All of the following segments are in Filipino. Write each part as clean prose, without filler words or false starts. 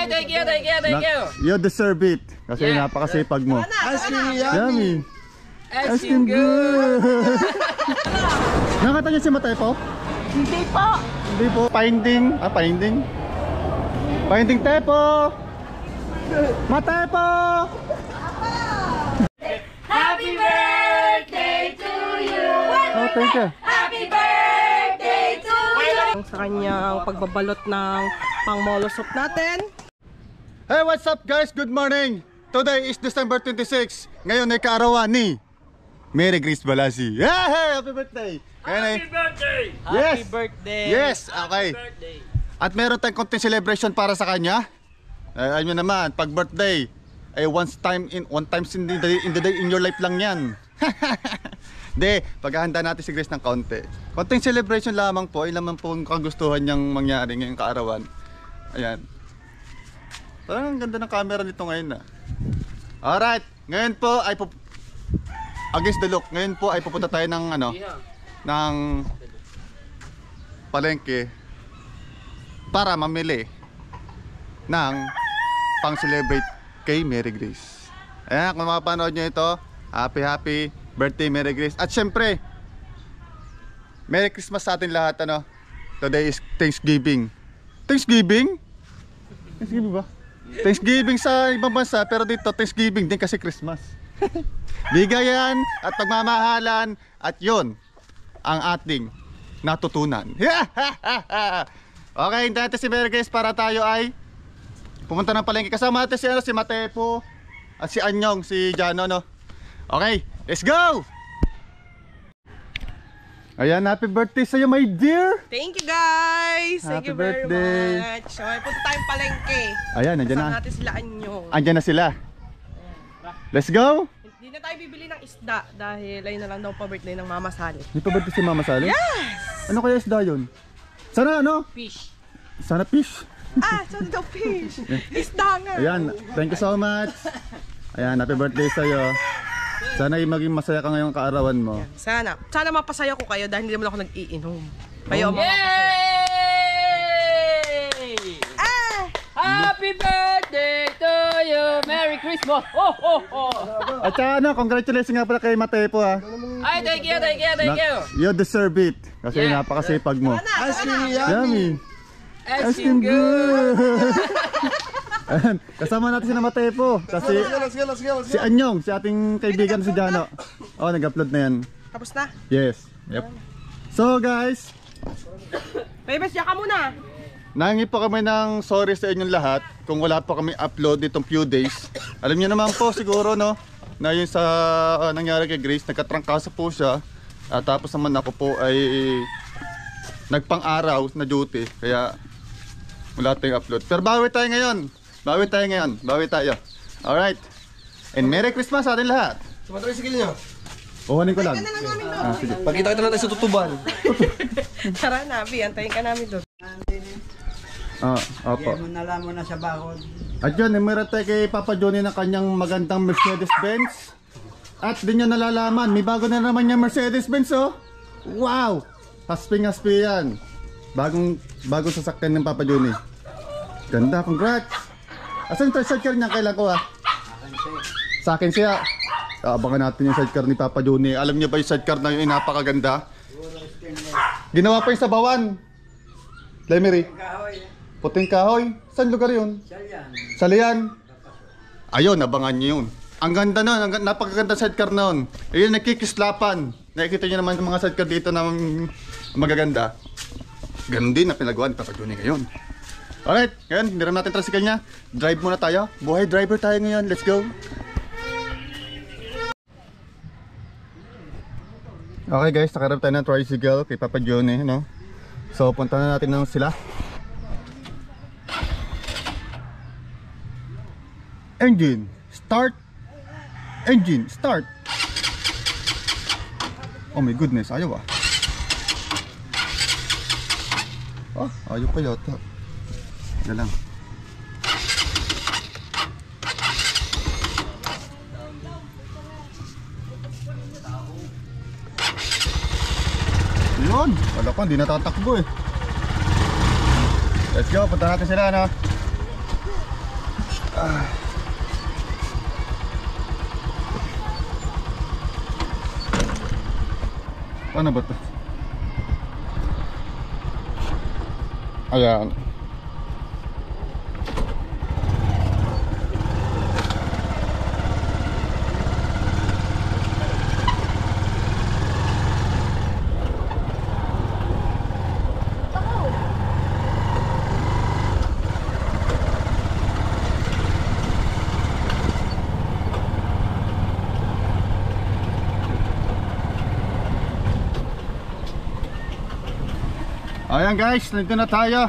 Ay, thank you. You deserve it. Kasi napakasipag mo. Ice cream Yummy. Ice cream good. Nakita niyo si Matepo? Hindi po. Hindi po. Finding. Finding. Finding Tepo. Matepo. Happy birthday to you. Oh, thank you. Happy birthday to you. Sa kanyang pagbabalot ng pang-molo soup natin. Hey, what's up guys? Good morning. Today is December 26. Ngayon ay kaarawan ni Mary Grace Balasi. Hey, happy birthday. Happy birthday. Yes. Happy birthday. Yes, okay. At meron tayong konting celebration para sa kanya. Ayun naman, pag birthday ay one time in the day in your life lang yan. De, paghahanda natin si Grace ng konti. Konting celebration lamang po, ay naman po ang kagustuhan niyang mangyari ngayong kaarawan. Ayan. Parang ang ganda ng camera nito ngayon na. Alright, ngayon po ay against the look. Ngayon po ay pupunta tayo ng ng palengke para mamili ng pang-celebrate kay Mary Grace. Ayan, kung mapapanood nyo ito, happy birthday Mary Grace. At syempre, Merry Christmas sa atin lahat. Today is Thanksgiving. Thanksgiving? Thanksgiving ba? Thanksgiving sa ibang bansa, pero dito Thanksgiving din kasi Christmas. Bigayan at pagmamahalan, at yon ang ating natutunan. Okay, hintayin natin si Mary Grace para tayo ay pumunta ng palengke. Kasama natin si Matepo at si Anyong, si Jano, no? Okay, let's go! Ayan, happy birthday sa'yo, my dear! Thank you guys! Thank Happy you very birthday. much! So, punta tayong palengke. Ayan, nandiyan na. Kasama natin sila Anyong. Andyan na sila. Let's go! Hindi na tayo bibili ng isda dahil ayun na lang daw pa birthday ng Mama Sally. May pa birthday si Mama Sally? Yes! Ano kaya isda yun? Sana Fish. Sana fish. Sana daw fish! Isda nga! Ayan, thank you so much. Ayan, happy birthday sa'yo. Sana maging masaya ka ngayong kaarawan mo. Sana mapasaya ko kayo dahil hindi naman ako nag-iinom. Kayo ang Yay! Happy birthday to you. Merry Christmas. At saka congratulations nga pala kay Matepo ha. Ay, thank you. You deserve it. Kasi napakasipag mo. Ice cream Yummy. Ice cream good. Ayan, kasama natin si Matepo. Kasi si Anyong, si ating kaibigan si Jano. Oh, nag-upload na yan. Tapos na? Yes. Yep. So guys, Bebes, yaka muna! nangi po kami ng sorry sa inyong lahat kung wala po kami upload ditong few days. Alam niyo naman po siguro no, na yun sa nangyari kay Grace, nagkatrangkasa po siya. Tapos naman ako po ay nagpang-araw na duty, kaya wala tayong upload. Pero bawi tayo ngayon. Bawi tayo. Alright. And Merry Christmas sa atin lahat. Sumatricycle nyo. Kuhanin ko lang. Sige. Pagkita kita natin sa tutuban. Tara na, Bi. Antayin ka namin doon. Opo. Nala mo na sa bakod. At yun, meron tayo kay Papa Johnny ng kanyang magandang Mercedes-Benz. At din nyo nalalaman, may bago na naman yung Mercedes-Benz, oh. Wow! Hasping-haspi yan. Bagong sasakyan ng Papa Johnny. Ganda, congrats! Asan yung sidecar niya? Kailan ko sa akin siya. Abangan natin yung sidecar ni Papa Johnny. Alam niyo ba yung sidecar na yun, napakaganda? Ginawa pa yung sabawan. Lemery. Puting kahoy. Saan lugar yun? Salian. Ayun, abangan niyo yun. Ang ganda nun, napakaganda sidecar nun. Ayun, nakikislapan. Nakikita niyo naman yung mga sidecar dito na magaganda. Ganun din na pinagawa ni Papa Johnny ngayon. Alright, ngayon, hiniram natin tricycle niya. Drive muna tayo. Buhay driver tayo ngayon. Let's go. Okay guys, nakarap tayo ng tricycle kay Papa Johnny, no? So, punta na natin ng sila. Engine, start. Engine, start. Oh my goodness, ayaw ah. Oh, ayaw pa yata. Yan lang. Yun, wala pa, hindi natatakbo eh. Let's go, punta natin sila, no? Paano ba to? Ayan. Ayan guys, nandito na tayo.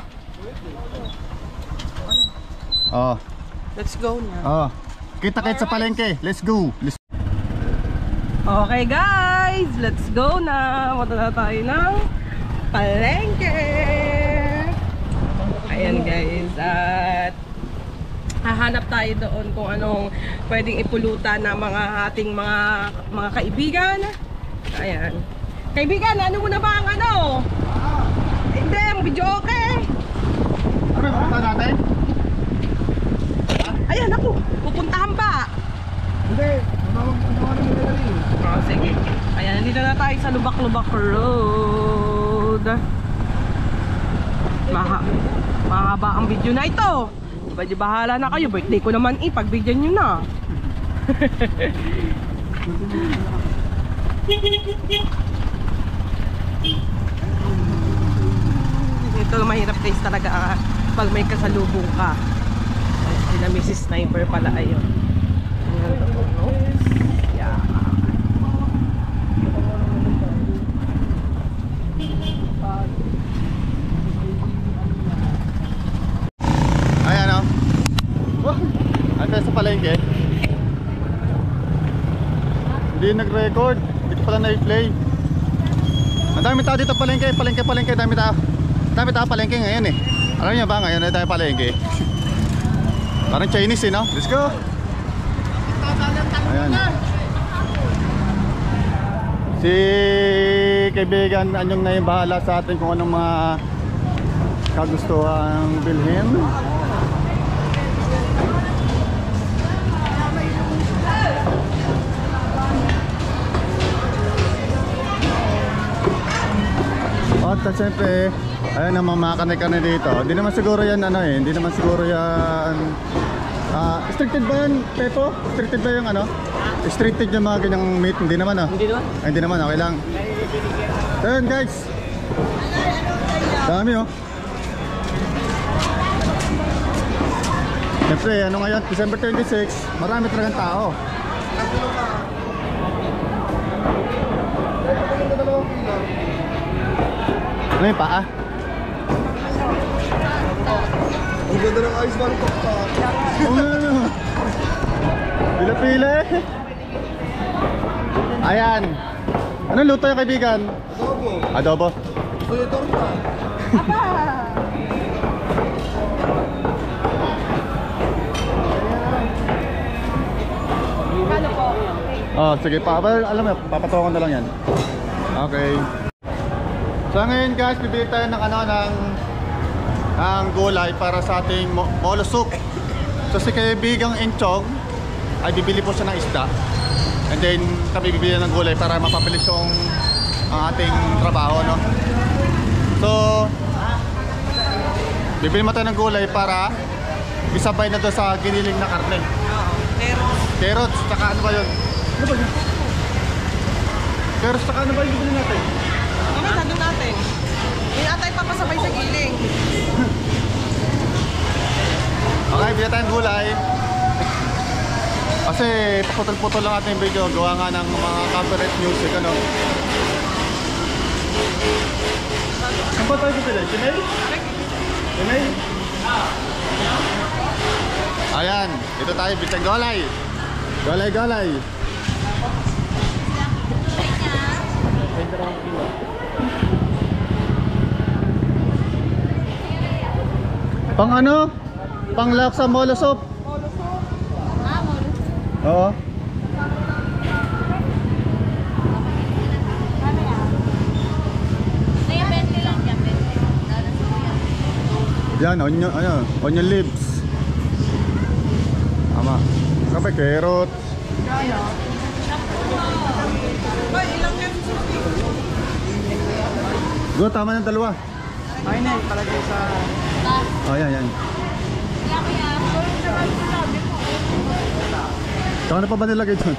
Oh, Let's go na. oh. Kita-kits sa palengke. Let's go. Okay guys, let's go na. Punta na tayo ng palengke. Ayan guys, at hahanap tayo doon kung anong pwedeng ipulutan ng mga ating mga kaibigan. Ayan. Kaibigan, ano mo na ba ang ano? Hindi, ang video okay. Ano yung pupunta natin? Ayan ako, pupuntahan ba? Hindi. Oh, sige. Ayan, nandito na tayo sa Lubak-Lubak Road. Mahaba ang video na ito. Di bahala na kayo. Birthday ko naman pagbigyan nyo na. Ito mahirap guys talaga pag may kasalubong ka. Sila Mrs. Sniper pala ayun. Yeah. Ayan o. Ate sa palengke. Hindi nag-record. Hindi ko pala na-play. Ang dami tao dito palengke. Palengke. Dami tao palengke ngayon eh. Alam niyo ba ngayon na tayo palengke? Parang Chinese eh no? Let's go! Ayan. Si kaibigan Anyong na yung bahala sa atin kung anong mga kagustuhan bilhin. At siyempre, ayan ang mga kane-kane dito. Hindi naman siguro yan ano eh, hindi naman siguro yan restricted ba yan, Pepo? Restricted ba yung ano? Restricted yung mga ganyang meat? Hindi naman ah. Hindi naman. Ay, hindi naman, okay lang. So yun guys. Dami oh. Siyempre, ano ngayon? December 26, marami talagang tao. Ano yung paa? Ang ganda ng ice man po. Oo nga ano. Pila-pila eh. Ayan. Anong luto yung kaibigan? Adobo. Adobo. Kuya torta. Oh, sige pa. Alam mo, papatungan na lang yan. Okay. So ngayon guys, bibili tayo ng ano ng gulay para sa ating molo soup. So si kaibigang Inchog ay bibili po siya ng isda. And then kami bibili ng gulay para mapabilis yung ang ating trabaho, no? So bibili mo tayo ng gulay para isabay na doon sa giniling na karne. Carrots, tsaka ano ba yun? Ano ba yun? Carrots, tsaka ano ba yung bibili natin? Mamaya nandun natin. May atay papasabay sa giling. Okay, bili tayong gulay. Kasi paputol-putol lang ating video. Gawa nga ng mga copyright music, ano? Saan ba tayo bibili? Chimay? Chimay? Ayan, dito tayo, bitang gulay. Gulay. Pang ano? Pang laksa molo soup. Oo. Yan, onion leaves. Tama. Kapag carrot. Ay, ilang yan? Go, tama ng dalawa. Ay na, palagay sa... Oh, yan. Saka na pa ba nilagay doon?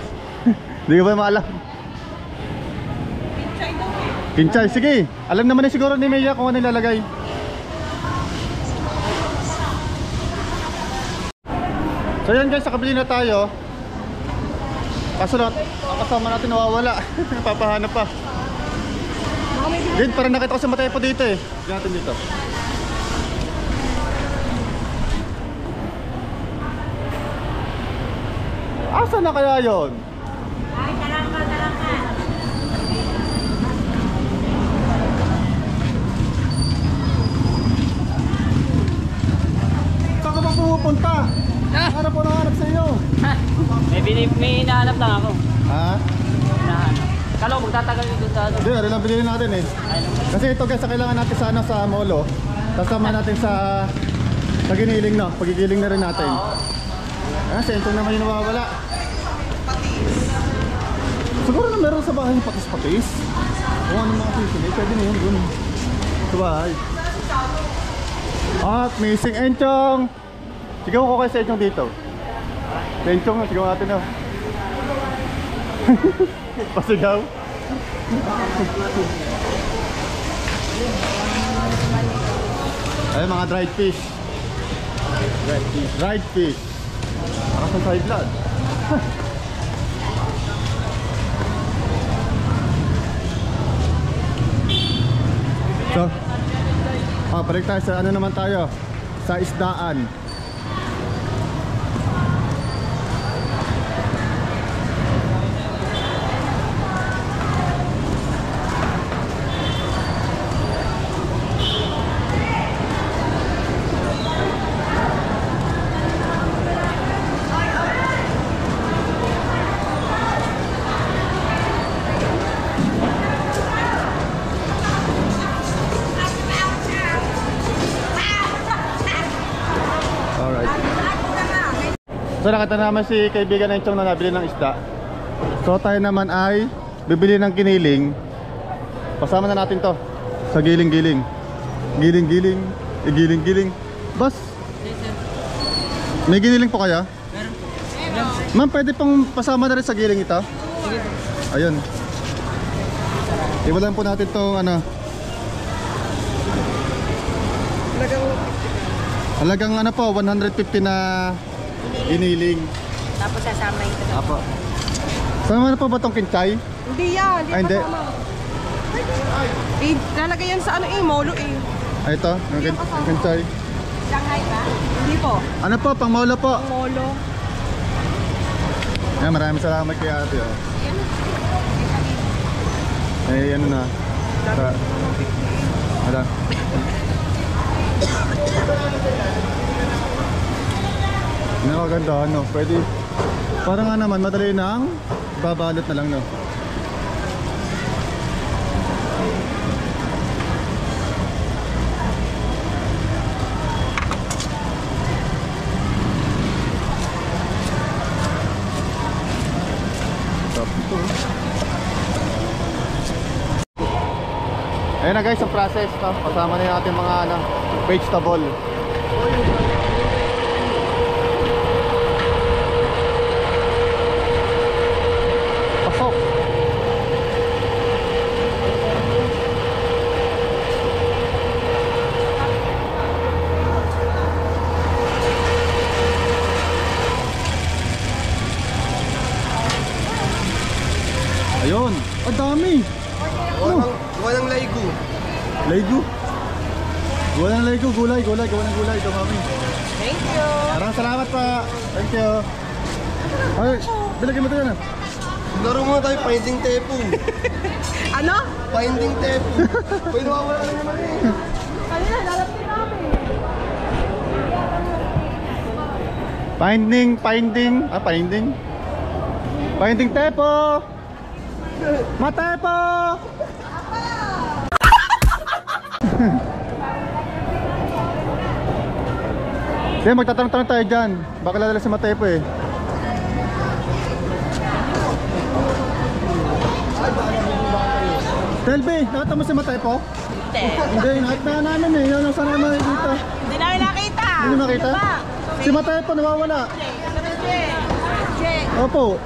Hindi ko ba maalam? Kinchay, sige. Alam naman na siguro ni Mia kung ano nilalagay. So yan guys, nakabili na tayo. Kaso na, ang kasama natin nawawala. Napapahanap pa. Din, parang nakita ko sa matay po dito eh. Diyan natin dito. Asa na kaya yon? Ay, talangka. Saan ka ba pumupunta? Hanap po na hanap sa iyo. May hinahanap lang ako. Ha? Hinahanap. Kala ko magtatagal dito sa ano. Hindi, rin lang bilhin natin eh. Kasi ito guys, kailangan natin sana sa molo. Kasama natin sa giniling no. Pagigiling na rin natin. Sento naman yung nawawala. Siguro na meron sa bahay yung patis-patis. Kung ano mga sisili, pwede na yun dun. Sa bahay. At missing Enchong. Sigaw ko kayo sa Enchong dito. Sa Enchong, sigaw natin na. Pasigaw. Ay, mga dried fish. Dried fish. Para sa side blood. So, balik tayo sa ano naman tayo? Sa isdaan. So nakita naman si kaibigan ng Chong na nabili ng isda. So tayo naman ay bibili ng kiniling. Pasama na natin to sa giling-giling. Giling-giling, giling-giling. Boss, may giniling po kaya? Ma'am, pwede pong pasama na rin sa giling ito? Ayun. Iwalan po natin itong ano. Halagang ano po, 150 na giniling. Tapos sasama ito. Apo. Sama na po ba itong kinchay? Hindi yan, Hindi. Lalagay yan sa ano molo eh. Ay ito, yung kinchay. Shanghai ba? Hindi po. Ano po, pang molo po. Molo. Ayan, maraming salamat kay ate. Oh. Eh, ano na. Wala. Nakaganda, ano, pwede. Parang nga naman, madali nang babalot na lang, no. Ayan na guys, ang process, no? Kasama na yung ating mga ano, vegetable. Pasok. Ayun, ang dami. Walang laigo. Laigo. Gawa ng laigo, gulay, gawa ng gulay, ito mami. Thank you. Maraming salamat pa. Thank you. Ay, bilagyan mo ito yan. Laro muna tayo, Finding Tepu. Ano? Finding Tepu. Uy, nawawala na naman eh. Kanina, lalapin namin. Finding Tepo. Matepo. Hindi, magtatanong-tanong tayo dyan. Baka lalala si Matepo eh. Telby, nakita mo si Matepo? Hindi. Hindi, nakita na namin eh. Yan ang sana namin dito. Hindi namin nakita. Hindi nakita? Si Matepo nawawala. Opo.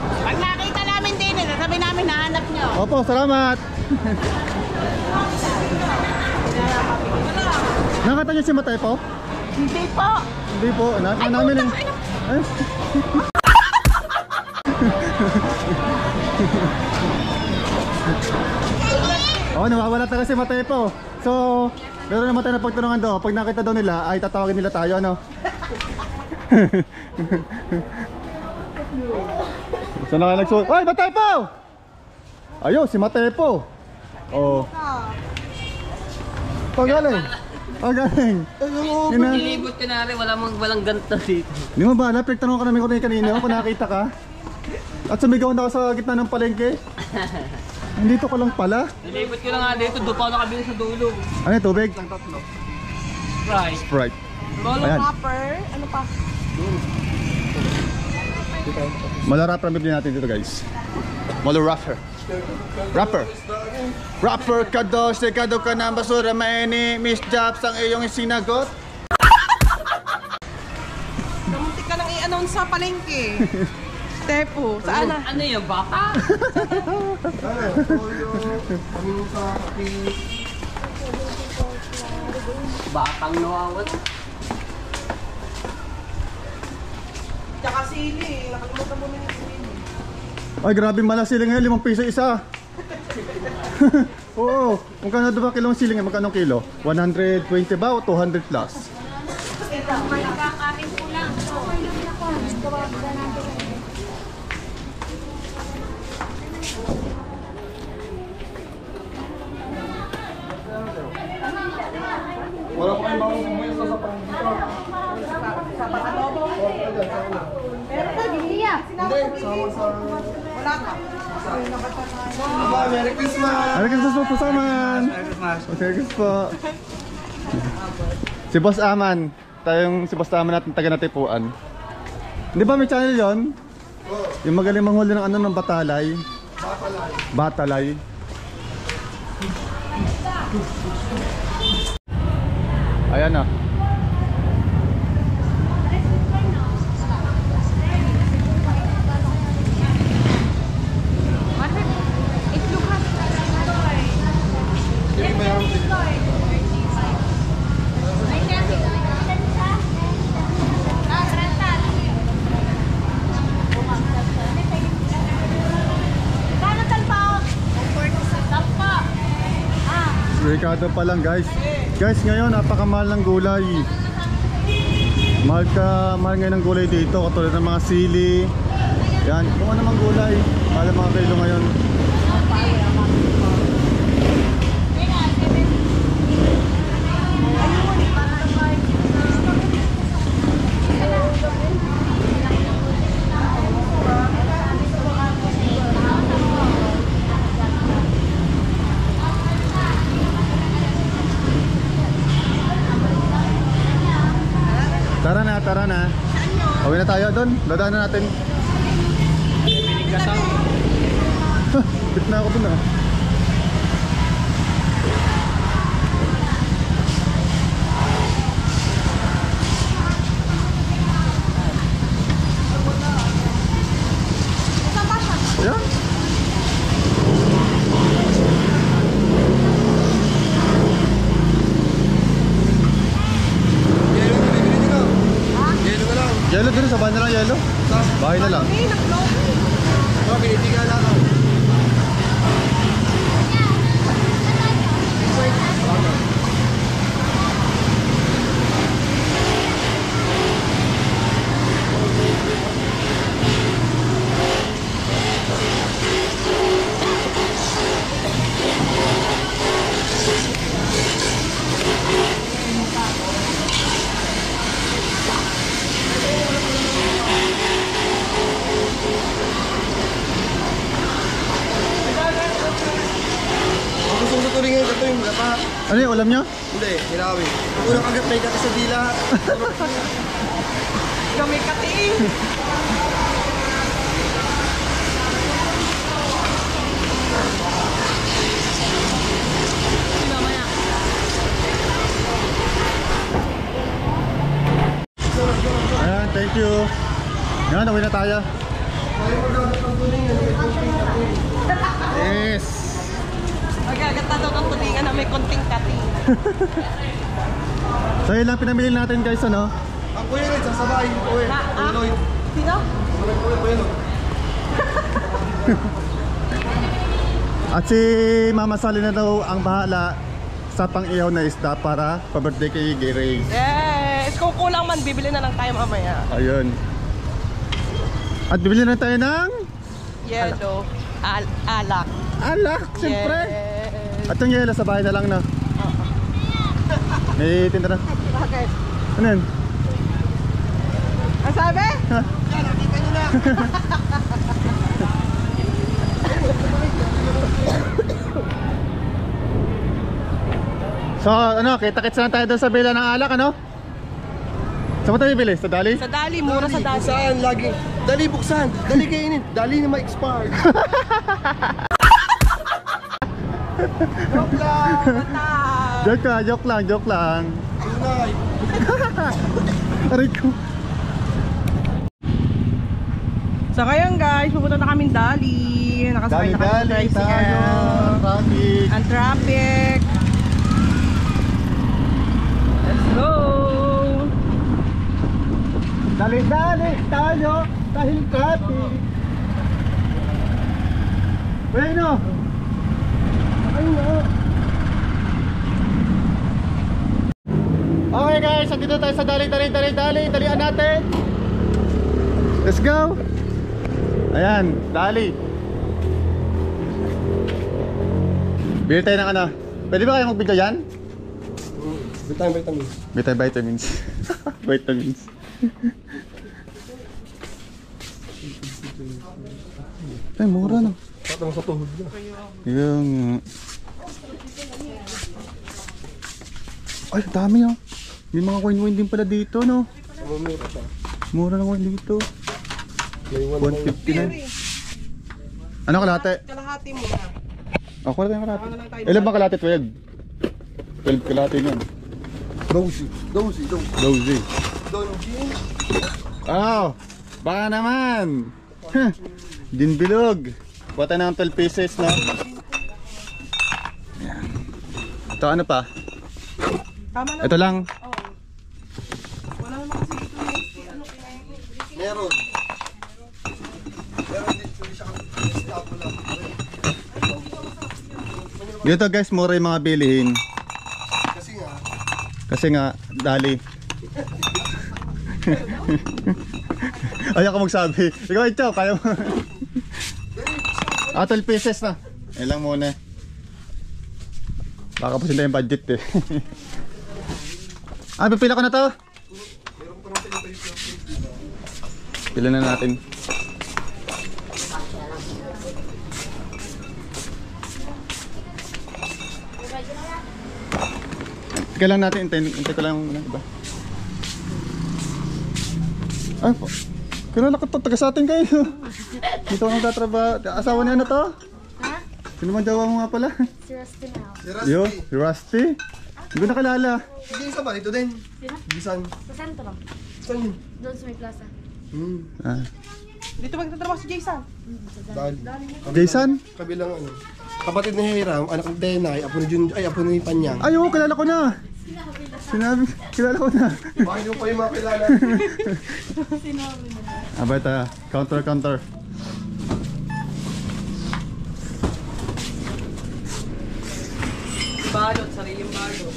Pag nakita namin din, sabi namin nahanap nyo. Opo, salamat. Nakita niyo si Matepo? Hindi po. Hindi po, nakita namin eh. Eh? Oh, nawawala talaga si Matepo. So, meron naman tayo na pagtanungan doon. Pag nakita daw nila, ay tatawagin nila tayo, ano? Saan na nga nagsuot? Ay, Matepo! Ayun, si Matepo. Oh. Oh, galing. Oh, galing. Nilibot ka na rin, walang ganto dito. Hindi mo ba, pinagtanong ka namin ko kanina kung nakita ka? At sumigaw na ako sa gitna ng palengke. Nandito ka lang pala. Nilibot ko na nga dito, doon pa ako nakabili sa dulo. Ano yung tubig? Right. Sprite. Lolo Ayan. Hopper. Ano pa? Malarap ang bibili natin dito, guys. Molo rapper. Rapper. Rapper ka daw, sigado ka ng basura, maini, Miss Jobs ang iyong sinagot. Kamunti ka nang i-announce sa palengke. Tepo, saan na? Ano yung baka? Batang nawawat. Tsaka sili. Nakalimutan mo na yung sili. Ay, grabe malasili ngayon, 5 piso isa. Oo, magkano ba kilong siling? Magkano kilo? 120 ba o 200 plus? Magkakain po lang. Wala pa kayong bagong sumuyo sa pangdito. Pero pa, Julia. Hindi, sama sa... Wala ka. Aba, Merry Christmas! Merry Christmas po, Boss Aman! Merry Christmas! Merry Christmas po! Si Boss Aman, si Boss Aman natin taga Natipuan. Hindi ba may channel yon? Yung magaling manghuli ng ano ng batalay? Batalay. Ayan na. Ricardo pa lang, guys. Guys, ngayon napakamahal ng gulay. Mahal ngayon ng gulay dito, katulad ng mga sili. Yan, kung ano mang gulay, mahal ang mga kilo ngayon. Tara na. Uwi na tayo doon. Dadaanan natin. Bit na ako doon ah. Ayan. Yelo din, sabahan na lang yelo. Bahay na lang. Mga pinitigan lang ako. Ano yung ulam nyo? Hindi, hirawi. Unang kagat may kati sa dila. Kami katiin. Ayan, thank you. Yan, uwi na tayo. Yes. Magagata daw ng tulingan na may konting kating. So yun lang pinamili natin guys, ano? Ang kuya rin, sasabay. Uy, Lloyd. Sino? Kuya Lloyd. At si Mama Sally na daw ang bahala sa pang-ihaw na isda para pa-birthday kay Gary. Yes! Kung kulang man, bibili na lang tayo mamaya. Ayun. At bibili na tayo ng Yellow. Alak. alak, siyempre. Yes. At yung yelo sa bahay na lang na. May tinda na. Bakit? Ano yun? Ang sabi? So ano, kita-kits na tayo doon sa bila ng alak, ano? Saan mo tayo bibili? Sa Dali? Sa Dali, mura sa Dali. Saan? Lagi. Dali buksan. Dali kainin. Dali na ma-expire. Joke lang. Bata. Joke lang. Tunay. Aray ko. So ngayon guys, pupunta na kaming Dali. Nakasakay na kami sa Dali tayo. tricycle. Traffic. Ang traffic. Let's go! Dali tayo dahil traffic. Bueno. Okay guys, andito tayo sa dalian natin. Let's go. Ayan, Dali. Bili tayo ng ano. Pwede ba kayo magbigay yan? Vitamins. Vitamins. Vitamins. Ay, mura na. Patang sa tuhod na. Yung... Ay, dami oh. May mga coin din pala dito, no? Mamura pa. Mura na coin dito. May 150 na. Ano kalahati? Kalahati mo na. Ako na tayo kalahati. Ilan ba kalahati? 12? 12 kalahati nun. Dozy. Dozy. Oh, baka naman. Dinbilog. Kuha tayo ng 12 pieces, no? Ayan. Ito ano pa? Tama na. Ito lang. Wala naman kasi ito. Ano kinain? Meron. Meron dito siya kang lang. Dito guys, mura yung mga bilihin. Kasi nga, Dali. Ayaw ka magsabi. Ikaw, ito, kaya mo. 12 pieces na. Yan lang muna. Baka pasinta yung budget eh. Pipila ko na to. Pila na natin. Tika lang natin, hintay ko lang muna, diba? Ay po, kilala ka to, taga sa atin kayo. Dito ako nagtatrabaho. Asawa niya na to? Ha? Sino man jawa mo nga pala? Si Rusty na ako. Si Rusty. Yo, si Rusty? Hindi ko nakilala. Hindi isa ba? Ito din. Sino? Gisan. Sa sentro. Saan yun? Doon sa may plaza. Ah. Dito magtatrabaho si Jason. Dali. Jason? Kabilang ano. Kapatid ni Hiram, anak ni Denay, apo ni Jun, ay apo ni Panyang. Ay, oo, kilala ko na. Sinabi, kilala ko na. Bakit yung pa yung mga kilala? Abay tayo, counter. Balot, sariling balot.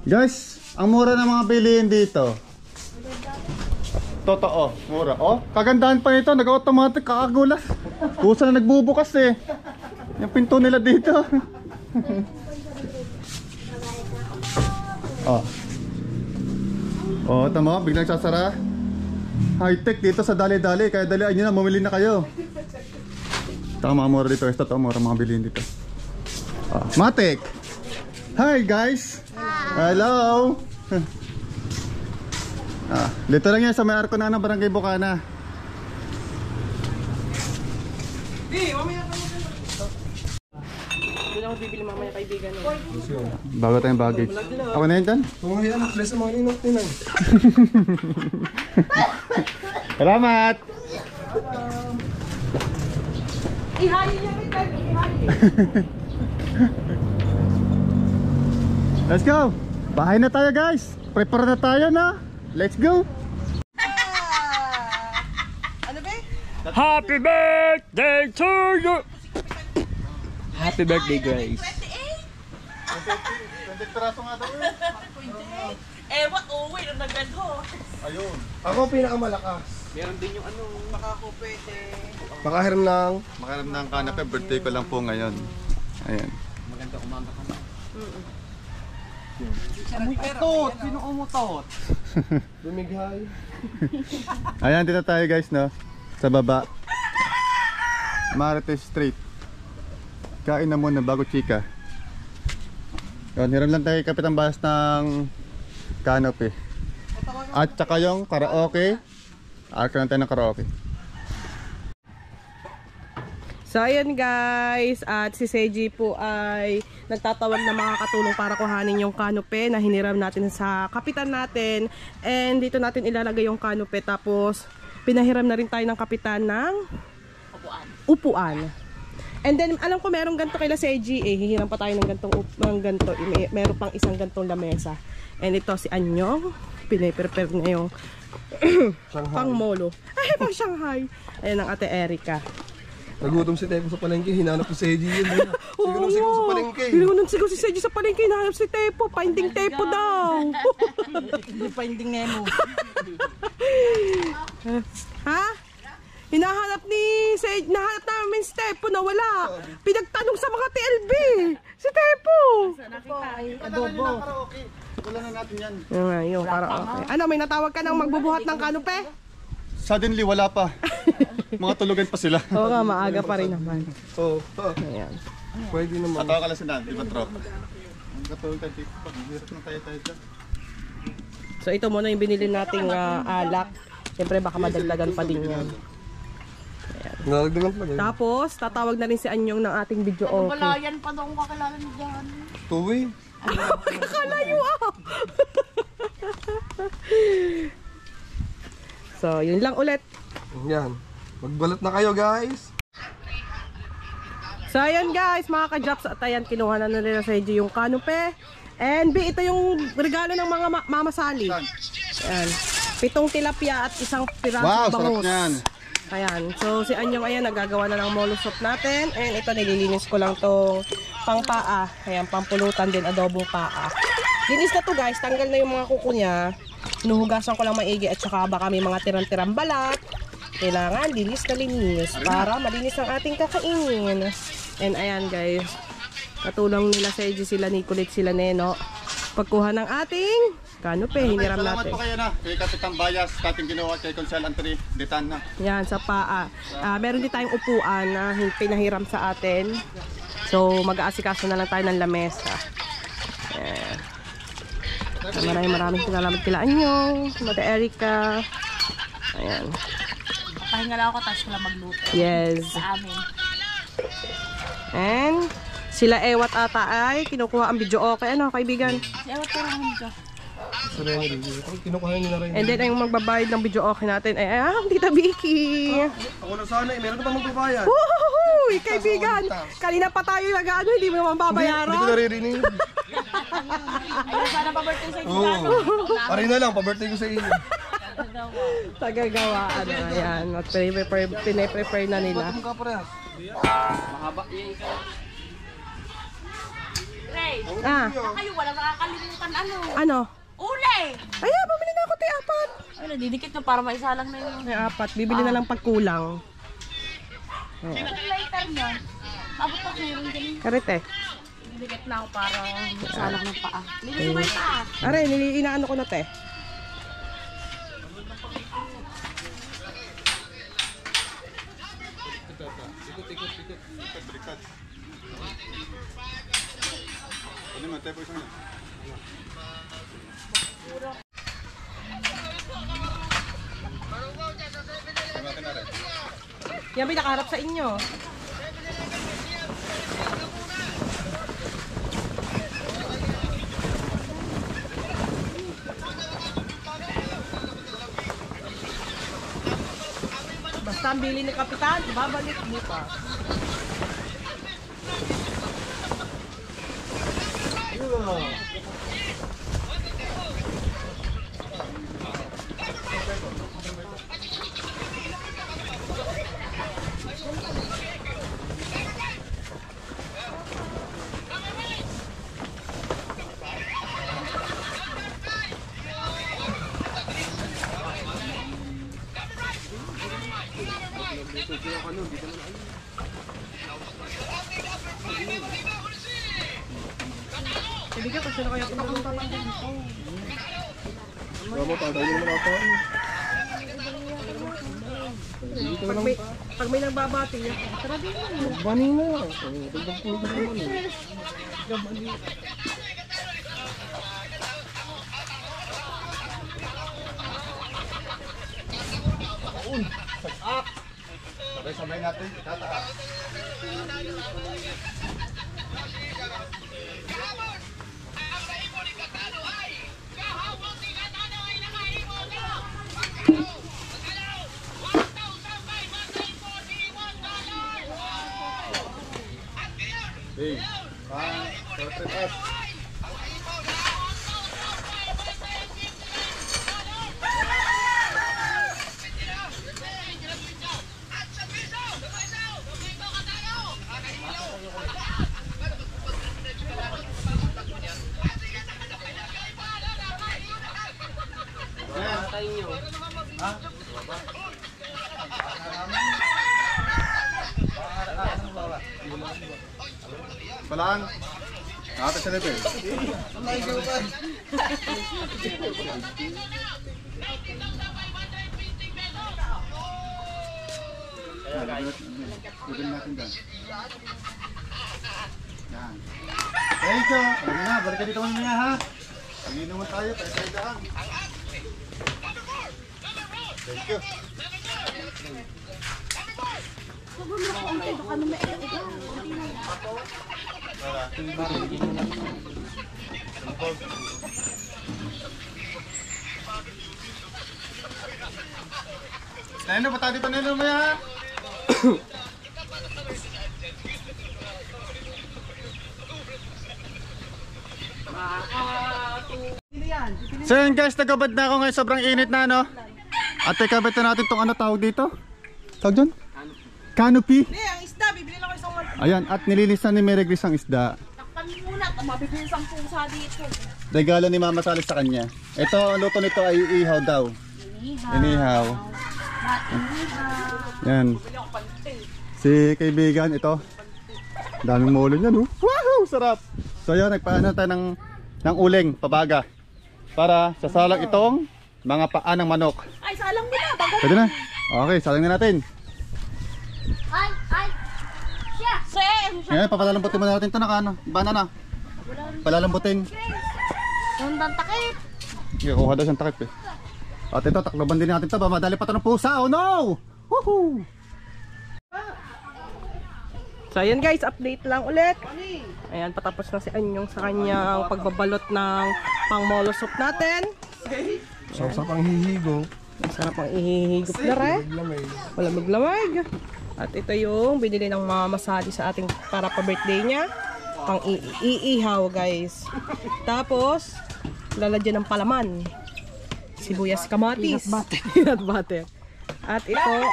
Guys, ang mura ng mga bilihin dito. Totoo, mura. Oh, kagandahan pa nito, nag-automatic, kakagulas. Kusa na nagbubukas eh. Yung pinto nila dito. Oh. Oh, tama, biglang sasara. High-tech dito sa dali-dali, kaya dalian nyo na, bumili na kayo. Tama, mura dito. Ito, mura mga bilhin dito. Matik! Hi guys! Hello! Dito lang yan sa may arko na ng Barangay Bukana. Doon ako bibili mamaya kaibigan. Bago tayong baggage. Ako na yun, Dan? Kung ngayon, bless ang mga ninong tinang. Salamat! Ihayin niya rin tayo. Ihayin. Let's go! Bahay na tayo guys! Prepare na tayo na! Let's go! Ano ba? Happy birthday to you! Happy birthday, Grace. 20 piraso nga daw eh. Ewan, uwi na nagano. Ayun. Ako pinakamalakas. Meron din yung ano. Makakupwede. Makahiram ng... Makaram ng kanape, birthday ko lang po ngayon. Ayan. Maganda umaga ka na. Umutot! Sino umutot? Lumighay. Ayan, dito tayo guys, no? Sa baba. Marites Street. Kain na muna bago chika. Yun, hiram lang tayo Kapitang Bahas ng canopy. At saka yung karaoke. Arka lang tayo ng karaoke. So ayan guys, at si Seiji po ay nagtatawag na makakatulong para kuhanin yung kanope na hiniram natin sa kapitan natin. And dito natin ilalagay yung kanope, tapos pinahiram na rin tayo ng kapitan ng upuan. And then alam ko merong ganito kay Seiji eh, hihiram pa tayo ng ganito, meron pang isang gantong lamesa. And ito si Anyong, pinaprepare na yung pang molo. Ay, pang Shanghai. Ayan ang ate Erica. Nagutom si Tepo sa palengke, hinanap ko si Eji yun. Siguro sigaw sa palengke. Sigaw si Seiji sa palengke, hinahanap si Tepo. Finding Tepo daw. Finding Nemo. Ha? Hinahanap ni Seiji, nahanap namin si Tepo na wala. Pinagtanong sa mga TLB. Si Tepo. Adobo. Wala na natin yan. Yung karaoke. Ano, may natawag ka ng magbubuhat ng kanope? Suddenly, wala pa. Mga tulugan pa sila. Oo nga, maaga pa rin naman. Oo. Ayan. Pwede naman. Atawa ka lang sila, di ba tropa? Ang katulog tayo dito pa. Hirap na tayo dyan. So ito muna yung binili nating alak. Siyempre baka madagdagan pa din yan. Nalagdagan talaga. Tapos, tatawag na rin si Anyong ng ating video okay. Wala yan pa daw kung kakilala ni Jan. Tuwi. Kakalayo ah! So, yun lang ulit. Yan. Magbalat na kayo guys. So, ayan guys, mga ka-drops. At ayan, kinuha na nila sa Seiji yung kanope. And B, ito yung regalo ng mga mamasali. Ayan. 7 tilapia at 1 pirasong Wow, bangus. sarap yan. Ayan. So, si Anyong ayan, nagagawa na ng molo soup natin. And ito, nililinis ko lang tong pang paa. Ayan, pampulutan din, adobong paa. Linis na to guys. Tanggal na yung mga kuko niya. Hinuhugasan ko lang maigi at saka baka may mga tirang-tirang balat. Kailangan linis na linis para malinis ang ating kakainin. And ayan guys, katulong nila sa Seiji, sila Nicolette, sila Neno. Pagkuha ng ating kanope, hiniram Salamat natin. po kayo na. Kay Kapitang Bayas, ating ginawa kay Consel Anthony Detan na. Yan, sa paa. Meron din tayong upuan na pinahiram sa atin. So, mag-aasikaso na lang tayo ng lamesa. Ayan. Maraming salamat kila Anyong, Mata Erica. Ayan. Pahinga lang ako, tapos ko lang magluto. Yes. Sa amin. And sila Ewat ata ay kinukuha ang video okay. Ano, kaibigan? Ewan ko lang dyan. Sarili rin. Kinukuha nyo na rin. And then, ang magbabayad ng video okay natin ay, Tita Vicky. Ako na sana eh. Meron ka pa magbabayad. Woohoo! Kaibigan, kanina pa tayo nag-ano, hindi mo naman Hindi ko babayaran. naririnig. Ayun, sana pa-birthday sa inyo. Oo. Pari na lang, pa-birthday ko sa inyo. Tagagawa, ano, ayan. At pinaprepare na nila. Mukha parehas. Mahaba yan ka. Ray, kayo walang nakakalimutan ano. Ano? Uli! Ayan, bumili na ako tayo 4. Ay, nadidikit na para maisalang na yun. Ay, 4. Bibili na lang pagkulang. Later nyo. Abot ako meron dyan. Karete. Didikit na ako para maisalang ng paa. Linis mo yung paa. Are, inaano ko na te. Baliktad. Ano mo, tayo po isang yan. Yan may nakaharap sa inyo. Basta ang bili ni Kapitan, babalik bukas. Hindi ka kasi na kaya pumunta pa dito. Wala mo, tayo naman ako. Pag may nagbabati, tara din mo. Bani na. Dagdag po naman. Sabay natin, itataas. Hey, taas. Tayo nyo. Balaan. Nakata sa level. Gawin natin dyan. Yan. Thank you. Ayun na, balik ka dito mamaya ha. Pagin naman tayo, tayo daan. Thank you. Neno, bata dito Neno mo ya. So yun guys, nagabad na ako ngayon, sobrang init na no. At ikabit na natin tong ano tawag dito. Tawag dyan? Canopy. Hindi, ang isda, bibili lang ko isang word. Ayan, at nililisan ni Mary Grace ang isda. Takpan muna, mabibili ang pusa dito. Regalo ni Mama Salis sa kanya. Ito, ang luto nito ay ihaw daw. Inihaw. Yan. Si kaibigan, ito. Daming molo niyan, oh. Wow, sarap. So yun, nagpaano tayo ng uling, pabaga. Para sasalang itong mga paa ng manok. Ay, salang mo na, bago. Pwede na. Okay, salang na natin. Ay, siya. Sir. Ngayon, papalalambutin mo natin ito na ano. Banana. Palalambutin. Nandang takip. Okay, kuha daw siyang takip eh. At ito, takloban din natin ito. Madali pa ito ng pusa. Oh no! Woohoo! So ayan guys, update lang ulit. Ayan, patapos na si Anyong sa kanyang pagbabalot ng pang-molo soup natin. Sarap ang hihigo. Ang sarap ang ihihigop na rin. Malamig-lamig. At ito yung binili ng Mama Sally sa ating para pa birthday niya. Pang iihaw guys. Tapos, lalagyan ng palaman. Sibuyas, kamatis. Peanut butter. At ito ay...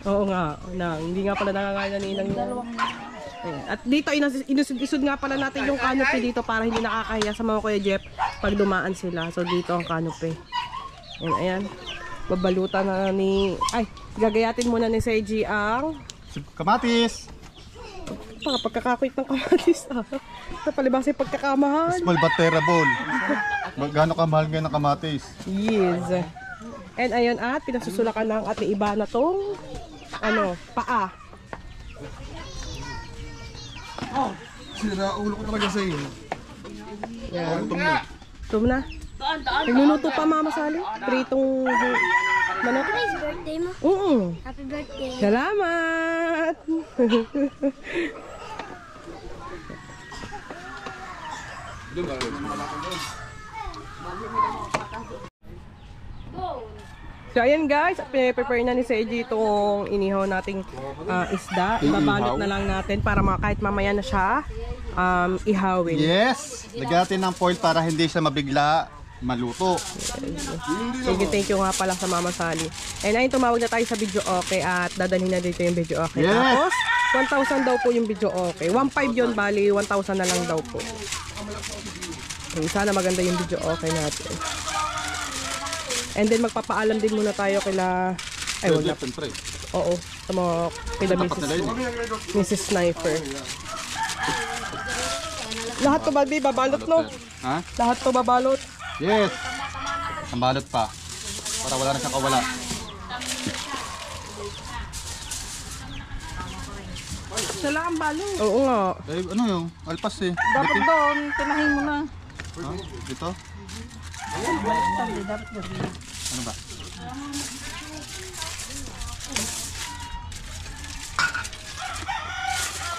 Oo nga, hindi nga pala nangangailan ni Inang yung... At dito, inusod nga pala natin yung canopy dito para hindi nakakahiya sa mga Kuya Jeff pag dumaan sila. So dito ang canopy. Ayan. Babalutan na ni... Ay, gagayatin muna ni Seiji ang... Kamatis! Pagkakakwit ng kamatis. Sa palibas ay pagkakamahal. Small but terrible. Gaano kamahal ngayon ng kamatis? Yes. And ayun at pinagsusulakan ng ate iba na tong paa. Sira ulo ko talaga sa iyo. Yan. Tum na. Nagluluto pa Mama Sally. Pritong manok. Today's birthday mo. Oo. Happy birthday. Salamat! So ayan guys, prepare na ni Seiji itong inihaw nating isda. Ibabalot na lang natin para kahit mamaya na siya ihawin. Yes! Lagyan natin ng foil para hindi siya mabigla maluto. Thank you nga pala sa Mama Sally. And ayun, tumawag na tayo sa video okay at dadalhin na dito yung video okay. Yes! Tapos 1,000 daw po yung video okay. 1,500 yun, bali 1,000 na lang daw po. Okay, sana maganda yung video okay natin. And then magpapaalam din muna tayo kila wag na. Oo, sa mga kila Mrs. Sniper. Lahat to babi babalot no? Ha? Lahat to babalot. Yes! Ang balot pa. Para wala na siyang kawala. Sila ang balong. Oo nga. Eh, ano yung? Alpas eh. Dapat doon, tinahin mo na. Ha? Dito? Ano ba?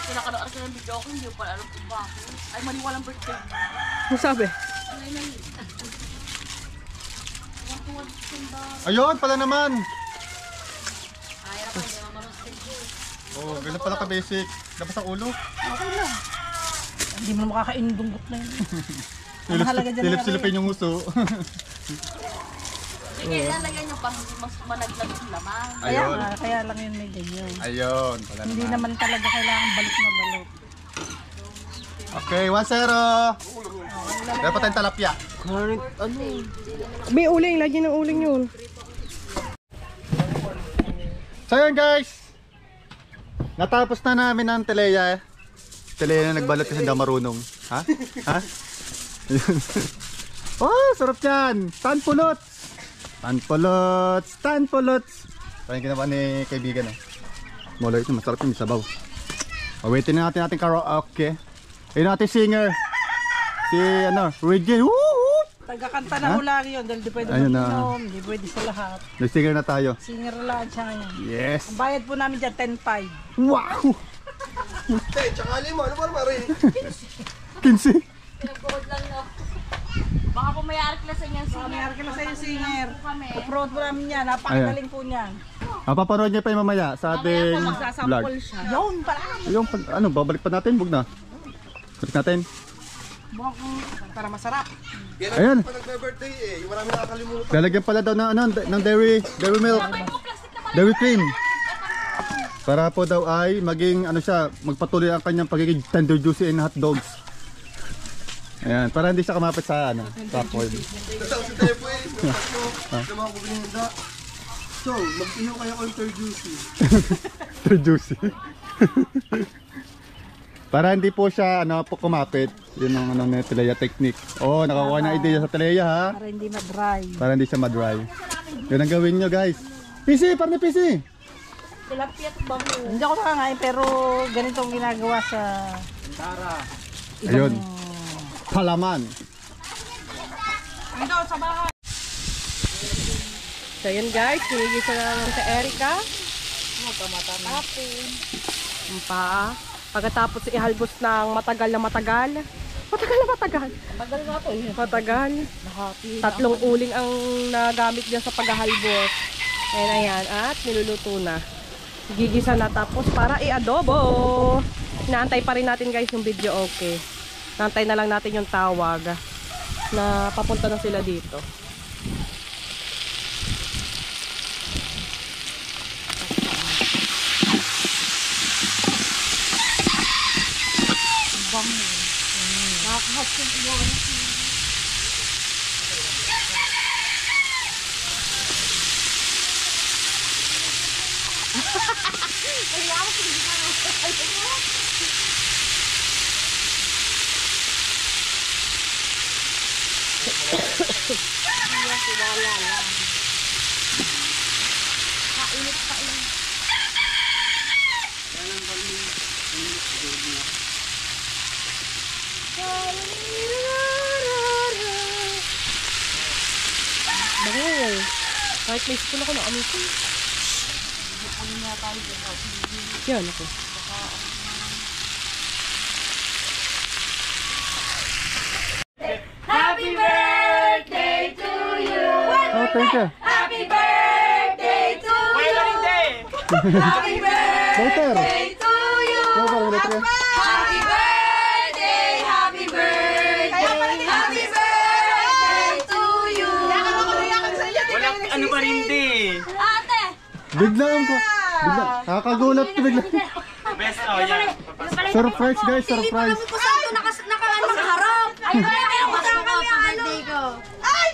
Pinakanood ka ng video ko, hindi ko pala alam kung bakit. Ay, maniwalang birthday. Ano sabi? Ayun pala naman! Oh, ganun pala ka-basic. Dapat sa ulo. Hindi mo makakain ng dunggot na yun. Mahalaga dyan Silip-silipin yung uso. Sige, lalagyan nyo pang mas managlag yung laman. Ayun. Kaya lang yun may ganyan. Ayun pala naman. Hindi naman talaga kailangan balot na balot. Okay, 1-0. Dapat tayong talapya. May uling, lagi ng uling yun. So yun guys. Natapos na namin ang teleya. Teleya na nagbalot kasi hindi ako marunong. Ha? Ha? Oh, sarap yan. Tanpulots. Tanpulots. Tanpulots. Parang ginawa ni kaibigan eh. Mula ito, masarap yung sabaw. Awaitin na natin ating karaoke. Ayun natin singer. Si Regine. Woo! Tagakanta na hula yun dahil di pwede Ayun na. mag-inom, di pwede sa lahat. May singer na tayo. Singer lang siya ngayon. Yes. Ang bayad po namin dyan, 10.5. Wow! Tay, tsaka lima. Ano ba naman rin? 15. Pinagbuod lang no. Baka po may arklasan yan singer. May arkin na sa iyo, singer. Kami. Upload po namin yan, napakagaling po niyan. Papanood niyo pa yung mamaya sa ating vlog. siya. Yun pala. Yung babalik pa natin, bug na. Balik natin. Para masarap. Ayan. Pa nagbe-birthday eh. Yung marami nakakalimutan. Lalagyan pala daw ng dairy milk. Dairy cream. Para po daw ay maging magpatuloy ang kanyang pagiging tender juicy and hot dogs. Ayan, para hindi siya kumapit sa sa foil. Kasama si Tayo po eh. Sa mga kubilinda. So, mag-iho kayo on third juicy. Tender juicy. Para hindi po siya po kumapit. Yun ang ni Teleya technique. Oh, nakakuha na idea sa Teleya ha. Para hindi ma-dry. Para hindi siya ma-dry. Yun ang gawin nyo guys. PC, parang PC. Tilapia at bango. Hindi ako nakakain pero ganito ang ginagawa sa... Ayun. Palaman. Ito sa bahay. So yun guys, sinigisa na lang sa Erica. Ang paa. Pagkatapos ihalbos ng matagal na matagal. Matagal na matagal. Tagal nga to eh. Matagal. Tatlong uling ang nagamit dyan sa paghahalbos. Ayan. At niluluto na. Gigisa na tapos para i-adobo. Inaantay pa rin natin guys yung video okay. Naantay na lang natin yung tawag na papunta na sila dito. Kahit may school ako na amitin. Yan ako. Happy birthday to you! Oh, thank you. Happy birthday to you! Happy Later. birthday to you! No, parang later. Happy birthday! Happy birthday! Happy birthday to you! Walang ano pa rin din. Ate! Biglaan ko. Bigla. Nakakagulat ko bigla. Best, oh yan. Surprise guys, surprise. Kung saan ito nakaharap? Ay, ayaw ko saan kami birthday ko. Ay!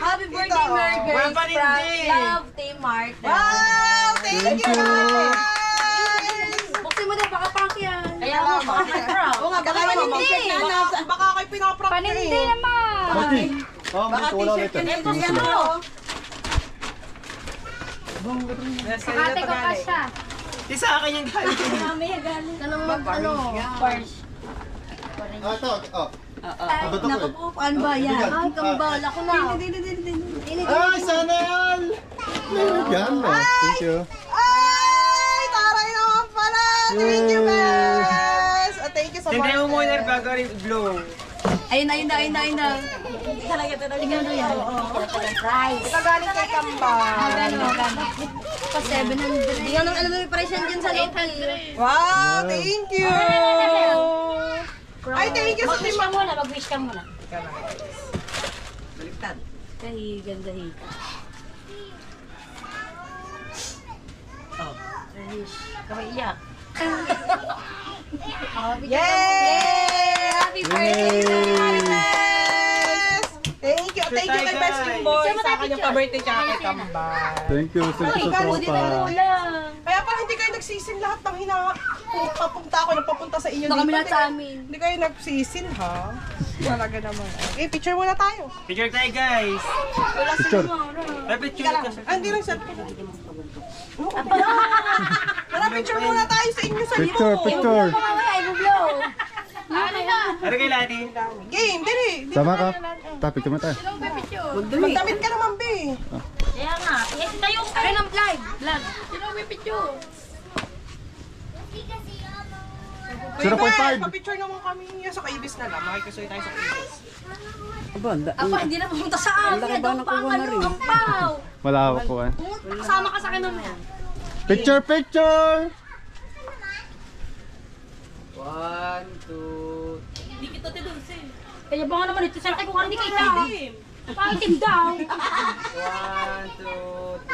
Happy birthday, Merry Walang Grace pa rin from din. Love Team Marta. Wow! Thank you. Buksin mo daw, baka prank yan. Kaya Oo mo, baka prank. Oo nga, baka baka kayo pinaprank Panindi naman. Mati. Oh, Mati, wala later. Ate ko pa siya. Isa akin yung galing. Tanong mag, ano, first. Ah, ito. Oh. Abot ako eh. Paano ba yan? Ay, kambal. Ako na. Ay, sana yan! Yan, oh. Thank you. Ay! Taray naman pala! Thank you, Bes! Thank you so much. Tinday mo muna bago rin blow. Ayun na. Tingnan mo yan. Price. Ito galing kay Kamba. Magano. Pa 700. Hindi nga nang alam yung price yan dyan sa local. Wow! Thank you! Ay, thank you sa team. Mag-wish ka muna. Baliktad. Kahigan. Kami iyak. Yay! Happy birthday! Marites! Thank you kay Best Team Boy sa kanyang pa-birthday tsaka kay Kamba. Thank you sa tropa. Kaya pala hindi kayo nagsisin lahat ng papunta ako, nagpapunta sa inyo Ito kami dito. lahat sa amin. Hindi kayo nagsisin, ha? Talaga naman. Okay, picture muna tayo. Picture tayo guys. Picture. May picture ka sa... Ah, hindi lang siya. Tara, picture muna tayo sa inyo sa Picture. Ay, blow. Ano kay Lati? Game, dili. Sama ka. Topic mo tayo. Magdamit ka naman, be. Kaya nga. Yes, tayo. Akin ang vlog. Sino may picture? 0.5. Pa-picture naman kami niya sa Kaibis na lang. Makikisuyo tayo sa Kaibis. Ako, hindi na pumunta sa amin. Doon pa ang ang pao. Malawak ko eh. Kasama ka sa akin mamaya. Picture. 1, 2... Kaya ba nga naman ito? Sa akin kung hindi ka itim. Paitim daw. 1, 2,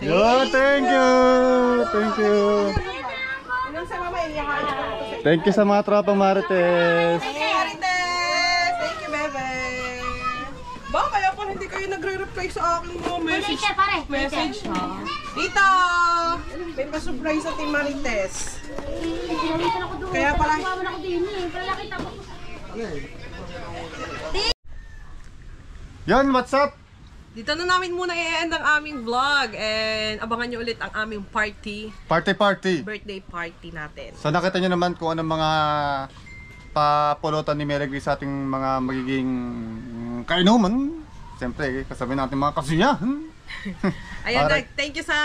3... Yo, thank you. Ilang sa mama, iyakan niya ako sa Thank you sa mga tropang Marites. Marites! Thank you, bebe! Ba, kaya pala hindi kayo nagre-reply sa aking mga message. Pare. Message, ha? Tita! May pa-surprise sa Team Marites. Pinalitan ako doon. Kaya pala- Tumawan ako din eh. Pero nakita ko. Yon, what's up? Dito na namin muna i-end ang aming vlog and abangan nyo ulit ang aming party, Party. birthday party natin. So nakita nyo naman kung anong mga papulutan ni Mary Grace sa ating mga magiging kainuman. Siyempre, kasabi natin mga kasiyahan. Ayan, Alright. thank you sa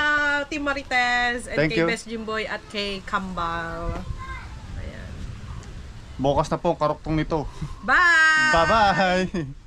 Team Marites and Thank kay you. Best Jimboy at kay Kambal. Bukas na po ang karuktong nito. Bye! Bye-bye!